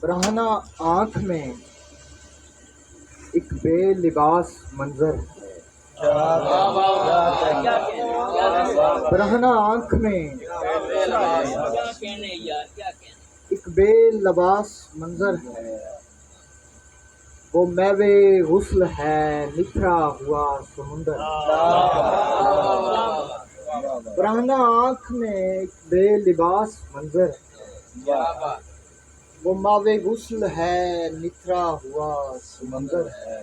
برہنہ آنکھ میں ایک بے لباس منظر ہے، برہنہ آنکھ میں ایک بے لباس منظر ہے، وہ میوے غسل ہے نکھرا ہوا سمندر، برہنہ آنکھ میں ایک بے لباس منظر ہے، وہ میوے غسل ہے نکھرا ہوا سمندر ہے،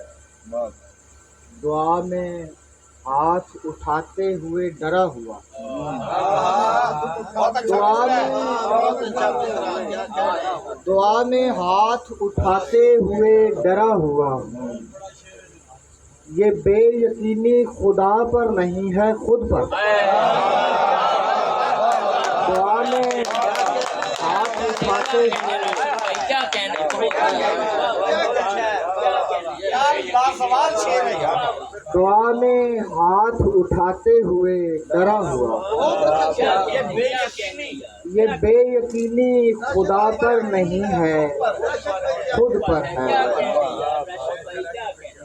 دعا میں ہاتھ اٹھاتے ہوئے ڈرا ہوا، دعا میں ہاتھ اٹھاتے ہوئے ڈرا ہوا، یہ بے یقینی خدا پر نہیں ہے خود پر، دعا میں ہاتھ اٹھاتے ہوئے دعا میں ہاتھ اٹھاتے ہوئے ڈرا ہوا، یہ بے یقینی خدا پر نہیں ہے خود پر ہے،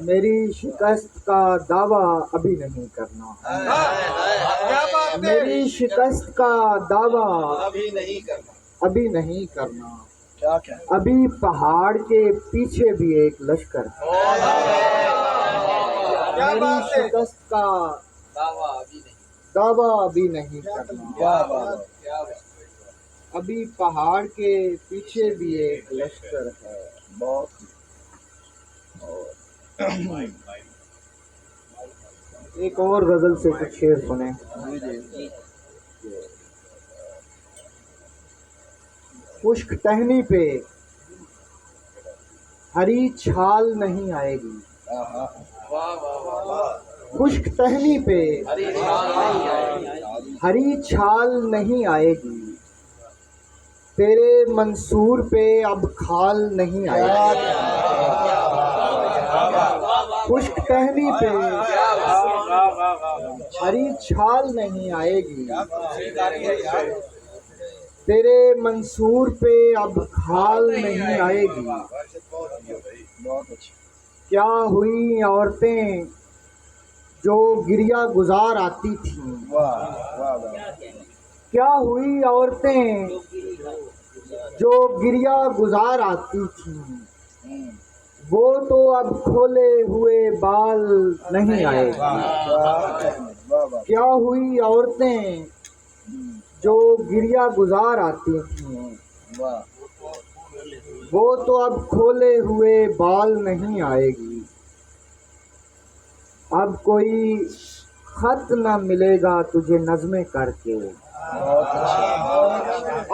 میری شکست کا دعویٰ ابھی نہیں کرنا، میری شکست کا دعویٰ ابھی نہیں کرنا، ابھی پہاڑ کے پیچھے بھی ایک لشکر ہے، میری شکست کا دعویٰ ابھی نہیں کرنا، ابھی پہاڑ کے پیچھے بھی ایک لشکر ہے۔ ایک اور غزل سے کچھ شعر سنیں۔ خشک ٹہنی پہ ہری چھال نہیں آئے گی، خشک ٹہنی پہ ہری چھال نہیں آئے گی، تیرے منصور پہ اب کھال نہیں آئے گی، خشک ٹہنی پہ ہری چھال نہیں آئے گی، تیرے منصور پہ اب کھال نہیں آئے گی، کیا ہوئی عورتیں جو گریہ گزار آتی تھیں، کیا ہوئی عورتیں جو گریہ گزار آتی تھیں، وہ تو اب کھولے ہوئے بال نہیں آئے گی، کیا ہوئی عورتیں جو گریہ گزار آتی تھیں، وہ تو اب کھولے ہوئے بال نہیں آئے گی، اب کوئی خط نہ ملے گا تجھے نظمیں کر کے،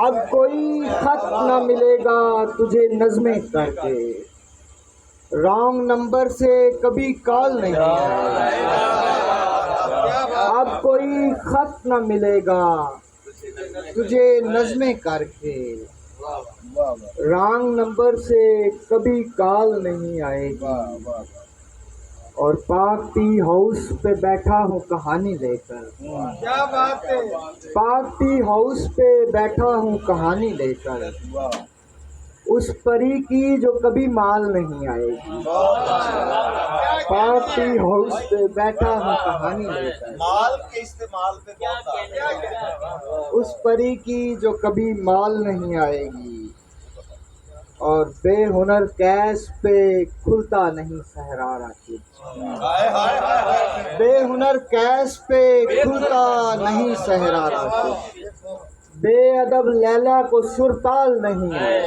اب کوئی خط نہ ملے گا تجھے نظمیں کر کے، رانگ نمبر سے کبھی کال نہیں آئے گی، اب کوئی خط نہ ملے گا تجھے نظمیں کر کے، رانگ نمبر سے کبھی کال نہیں آئے گی، اور پاک ٹی ہاؤس پہ بیٹھا ہوں کہانی لے کر، پاک ٹی ہاؤس پہ بیٹھا ہوں کہانی لے کر، اس پری کی جو کبھی مال نہیں آئے گی، پاک ٹی ہاؤس پہ بیٹھا ہوں کہانی لے کر، اس پری کی جو کبھی مال نہیں آئے گی، اور بے ہنر کیس پہ کھلتا نہیں صحرا راکب، بے ہنر کیس پہ کھلتا نہیں صحرا راکب، بے ادب لیلا کو سرتال نہیں ہے،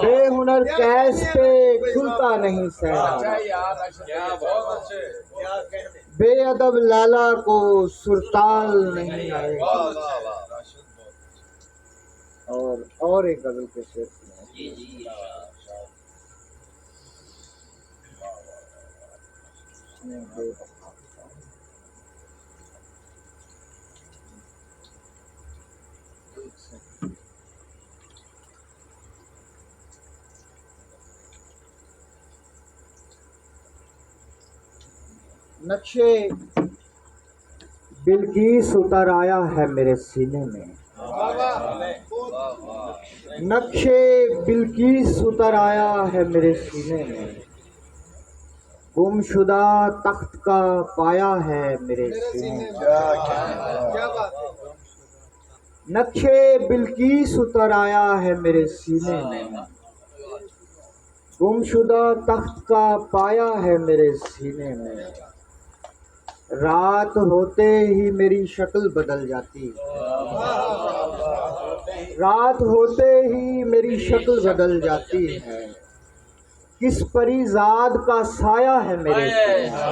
بے ہنر کیس پہ کھلتا نہیں صحرا راکب، بے ادب لیلا کو سرتال نہیں آئے گی۔ اور ایک غزل کے شعر نقشے بلقیس اتر آیا ہے میرے سینے میں، نقشے بلقیس اتر آیا ہے میرے سینے میں، گم شدہ تخت کا پایا ہے میرے سینے میں۔ نقشے بلقیس اتر آیا ہے میرے سینے میں، گم شدہ تخت کا پایا ہے میرے سینے میں۔ رات ہوتے ہی میری شکل بدل جاتی، رات ہوتے ہی میری شکل بدل جاتی ہے، کس پری زاد کا سایہ ہے میرے سینے میں۔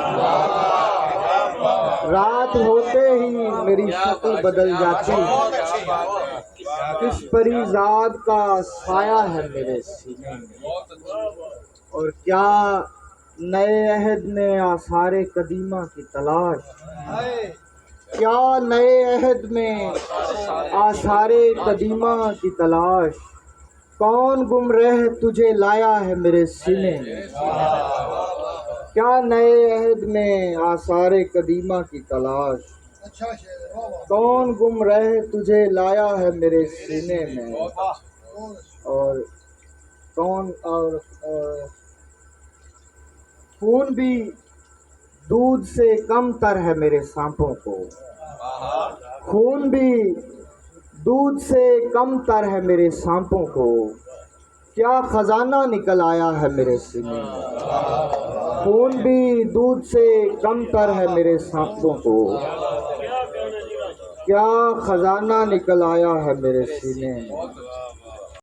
رات ہوتے ہی میری شکل بدل جاتی ہے، کس پری زاد کا سایہ ہے میرے سینے میں۔ اور کیا نئے عہد میں آثار قدیمہ کی تلاش، کیا نئے عہد میں آثار قدیمہ کی تلاش، کون گم رہ تجھے لایا ہے میرے سینے میں۔ کیا نئے عہد میں آثار قدیمہ کی تلاش، کون گم رہ تجھے لایا ہے میرے سینے میں۔ اور کون اور خون بھی دودھ سے کم تر ہے میرے سانپوں کو، خون بھی دودھ سے کم تر ہے میرے سانپوں کو، کیا خزانہ نکل آیا ہے میرے سینے میں۔ خون بھی دودھ سے کم تر ہے میرے سانپوں کو، کیا خزانہ نکل آیا ہے میرے سینے میں۔